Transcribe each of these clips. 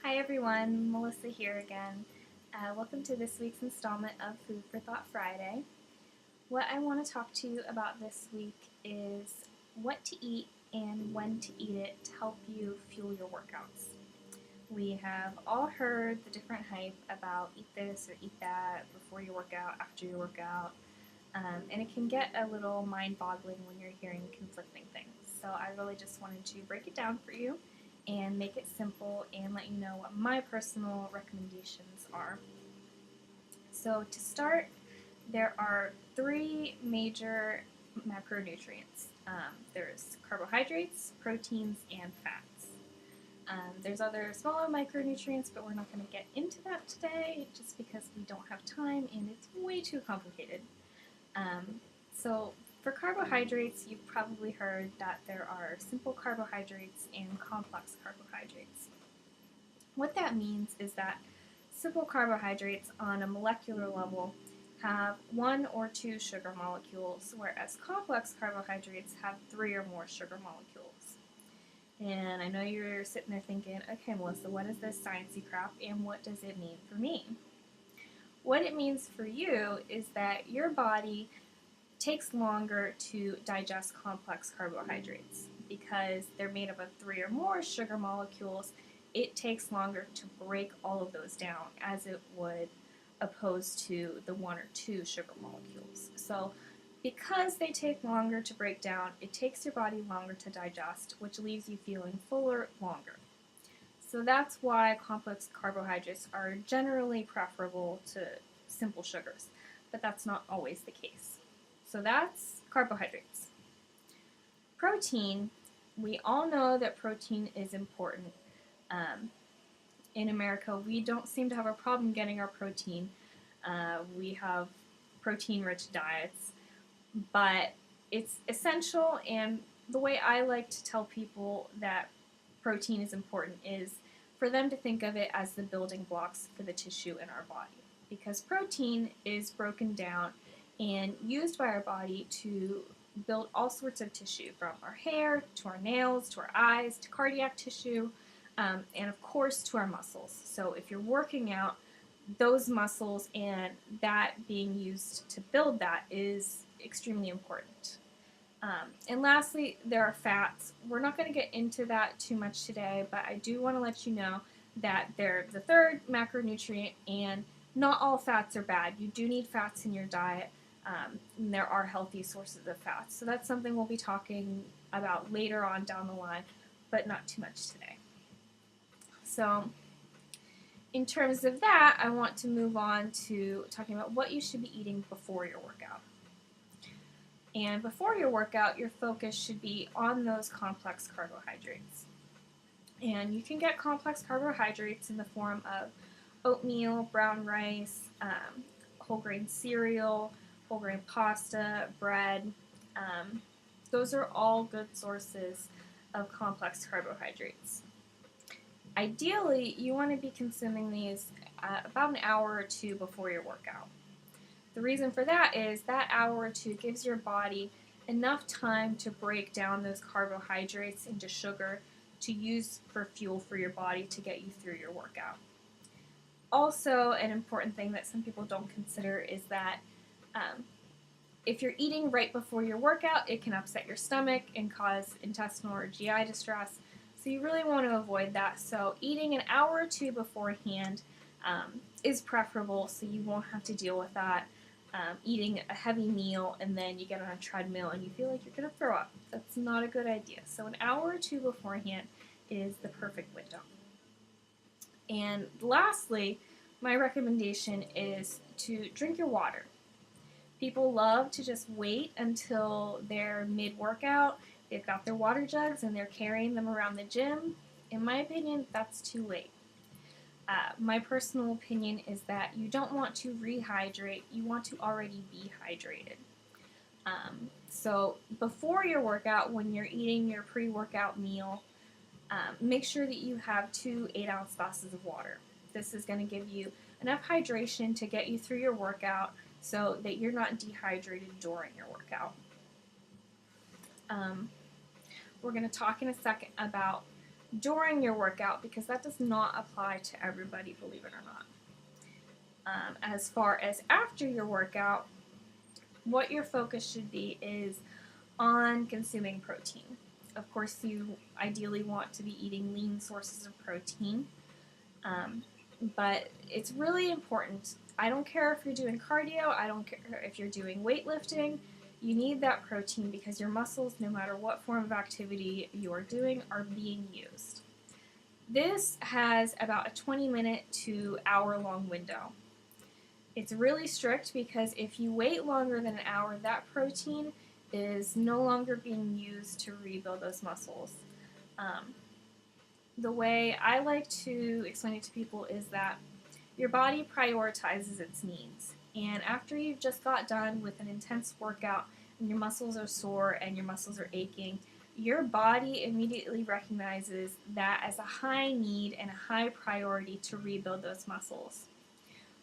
Hi everyone, Melissa here again. Welcome to this week's installment of Food for Thought Friday. What I want to talk to you about this week is what to eat and when to eat it to help you fuel your workouts. We have all heard the different hype about eat this or eat that before your workout, after your workout, and it can get a little mind-boggling when you're hearing conflicting things. So I really just wanted to break it down for you and make it simple and let you know what my personal recommendations are. So to start, there are three major macronutrients. There's carbohydrates, proteins, and fats. There's other smaller micronutrients, but we're not going to get into that today just because we don't have time and it's way too complicated. So for carbohydrates, you've probably heard that there are simple carbohydrates and complex carbohydrates. What that means is that simple carbohydrates on a molecular level have one or two sugar molecules, whereas complex carbohydrates have three or more sugar molecules. And I know you're sitting there thinking, okay, Melissa, what is this sciencey crap and what does it mean for me? What it means for you is that your body takes longer to digest complex carbohydrates because they're made up of three or more sugar molecules. It takes longer to break all of those down as it would opposed to the one or two sugar molecules. So because they take longer to break down, it takes your body longer to digest, which leaves you feeling fuller longer. So that's why complex carbohydrates are generally preferable to simple sugars, but that's not always the case. So that's carbohydrates. Protein, we all know that protein is important. In America, we don't seem to have a problem getting our protein. We have protein-rich diets, but it's essential, and the way I like to tell people that protein is important is for them to think of it as the building blocks for the tissue in our body, because protein is broken down and used by our body to build all sorts of tissue, from our hair to our nails to our eyes to cardiac tissue, and of course to our muscles. So if you're working out, those muscles and that being used to build that is extremely important. And lastly, there are fats. We're not going to get into that too much today, but I do want to let you know that they're the third macronutrient, and not all fats are bad. You do need fats in your diet, and there are healthy sources of fats. So that's something we'll be talking about later on down the line, but not too much today. So in terms of that, I want to move on to talking about what you should be eating before your workout. And before your workout, your focus should be on those complex carbohydrates. And you can get complex carbohydrates in the form of oatmeal, brown rice, whole grain cereal, whole grain pasta, bread. Those are all good sources of complex carbohydrates. Ideally, you want to be consuming these about an hour or two before your workout. The reason for that is that hour or two gives your body enough time to break down those carbohydrates into sugar to use for fuel for your body to get you through your workout. Also, an important thing that some people don't consider is that if you're eating right before your workout, it can upset your stomach and cause intestinal or GI distress. So you really want to avoid that. So eating an hour or two beforehand is preferable, so you won't have to deal with that. Eating a heavy meal and then you get on a treadmill and you feel like you're going to throw up. That's not a good idea. So an hour or two beforehand is the perfect window. And lastly, my recommendation is to drink your water. People love to just wait until they're mid-workout. They've got their water jugs and they're carrying them around the gym. In my opinion, that's too late. My personal opinion is that you don't want to rehydrate, you want to already be hydrated. So before your workout, when you're eating your pre-workout meal, make sure that you have 2 8-ounce glasses of water. This is going to give you enough hydration to get you through your workout so that you're not dehydrated during your workout. We're going to talk in a second about during your workout, because that does not apply to everybody, believe it or not. As far as after your workout, what your focus should be is on consuming protein. Of course, you ideally want to be eating lean sources of protein, um, but it's really important. I don't care if you're doing cardio, I don't care if you're doing weightlifting, you need that protein because your muscles, no matter what form of activity you are doing, are being used. This has about a 20-minute to hour-long window. It's really strict because if you wait longer than an hour, that protein is no longer being used to rebuild those muscles. Um, the way I like to explain it to people is that your body prioritizes its needs. And after you've just got done with an intense workout and your muscles are sore and your muscles are aching, your body immediately recognizes that as a high need and a high priority to rebuild those muscles.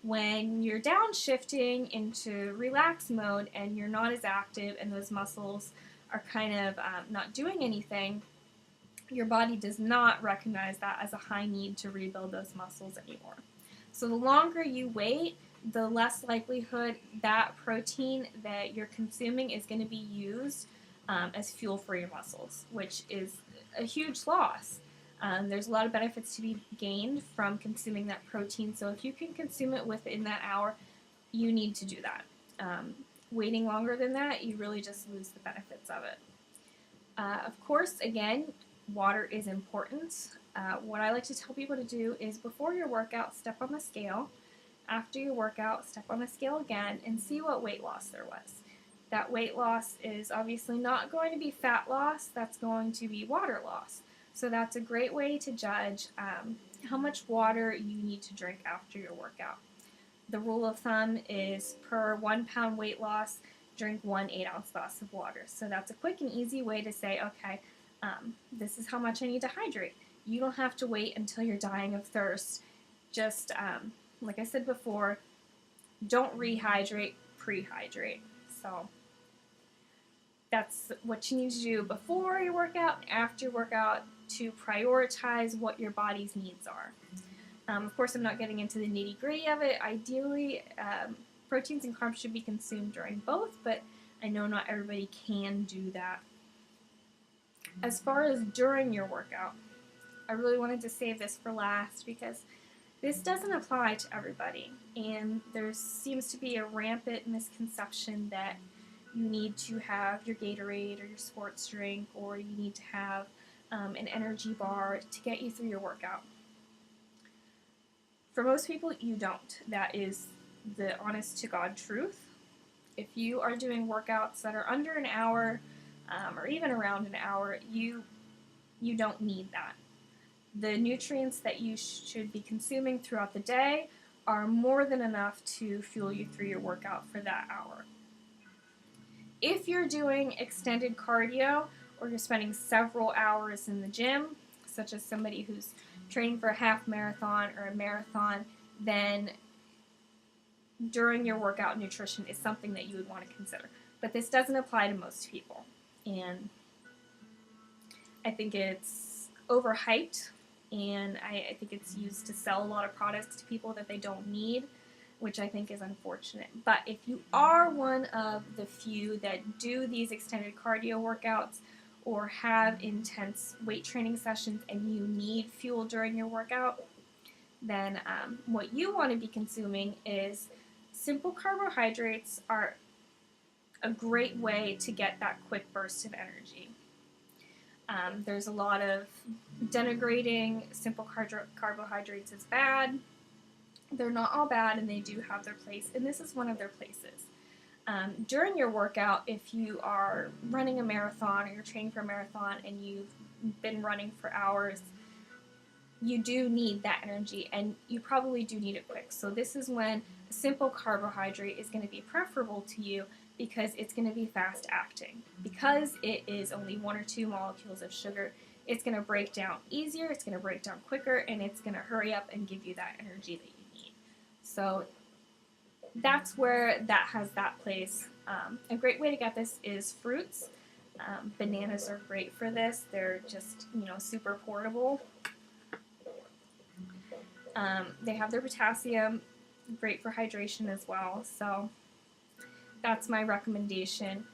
When you're downshifting into relax mode and you're not as active and those muscles are kind of not doing anything, your body does not recognize that as a high need to rebuild those muscles anymore. So the longer you wait, the less likelihood that protein that you're consuming is going to be used as fuel for your muscles, which is a huge loss. There's a lot of benefits to be gained from consuming that protein, so if you can consume it within that hour, you need to do that. Waiting longer than that, you really just lose the benefits of it. Of course, again, water is important. What I like to tell people to do is before your workout, step on the scale. After your workout, step on the scale again and see what weight loss there was. That weight loss is obviously not going to be fat loss, that's going to be water loss. So that's a great way to judge how much water you need to drink after your workout. The rule of thumb is per 1 pound weight loss, drink 1 8-ounce glass of water. So that's a quick and easy way to say, okay, this is how much I need to hydrate. You don't have to wait until you're dying of thirst. Just, like I said before, don't rehydrate, prehydrate. So that's what you need to do before your workout and after your workout to prioritize what your body's needs are. Of course, I'm not getting into the nitty-gritty of it. Ideally, proteins and carbs should be consumed during both, but I know not everybody can do that. As far as during your workout, I really wanted to save this for last because this doesn't apply to everybody, and there seems to be a rampant misconception that you need to have your Gatorade or your sports drink, or you need to have an energy bar to get you through your workout. For most people, you don't. That is the honest to God truth. If you are doing workouts that are under an hour or even around an hour, you don't need that. The nutrients that you should be consuming throughout the day are more than enough to fuel you through your workout for that hour. If you're doing extended cardio or you're spending several hours in the gym, such as somebody who's training for a half marathon or a marathon, then during your workout, nutrition is something that you would want to consider. But this doesn't apply to most people. And I think it's overhyped, and I think it's used to sell a lot of products to people that they don't need, which I think is unfortunate. But if you are one of the few that do these extended cardio workouts or have intense weight training sessions and you need fuel during your workout, then what you want to be consuming is simple carbohydrates are a great way to get that quick burst of energy. There's a lot of denigrating simple carbohydrates as bad. They're not all bad, and they do have their place, and this is one of their places. During your workout, if you are running a marathon or you're training for a marathon and you've been running for hours, you do need that energy, and you probably do need it quick. So this is when a simple carbohydrate is going to be preferable to you because it's going to be fast acting. Because it is only 1 or 2 molecules of sugar, it's going to break down easier, it's going to break down quicker, and it's going to hurry up and give you that energy that you need. So that's where that has that place. A great way to get this is fruits. Bananas are great for this. They're just, super portable. They have their potassium, great for hydration as well. So that's my recommendation.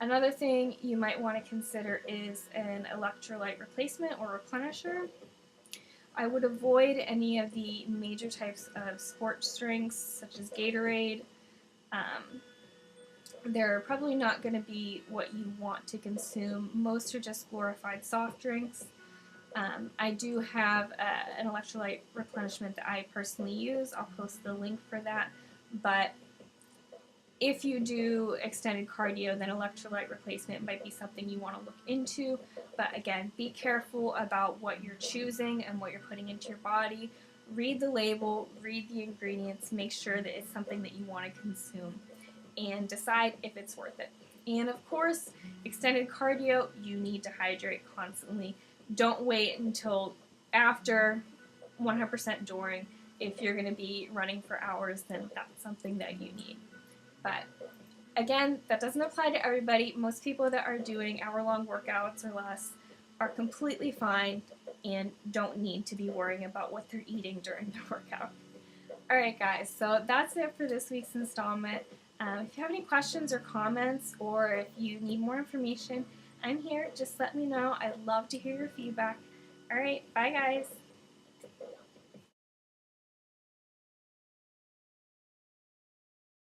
Another thing you might want to consider is an electrolyte replacement or replenisher. I would avoid any of the major types of sports drinks, such as Gatorade. Um, they're probably not going to be what you want to consume. Most are just glorified soft drinks. I do have an electrolyte replenishment that I personally use. I'll post the link for that. But if you do extended cardio, then electrolyte replacement might be something you want to look into. But again, be careful about what you're choosing and what you're putting into your body. Read the label, read the ingredients, make sure that it's something that you want to consume, and decide if it's worth it. And of course, extended cardio, you need to hydrate constantly. Don't wait until after, 100% during. If you're going to be running for hours, then that's something that you need. But again, that doesn't apply to everybody. Most people that are doing hour-long workouts or less are completely fine and don't need to be worrying about what they're eating during the workout. Alright guys, so that's it for this week's installment. If you have any questions or comments, or if you need more information, I'm here. Just let me know. I'd love to hear your feedback. Alright, bye guys.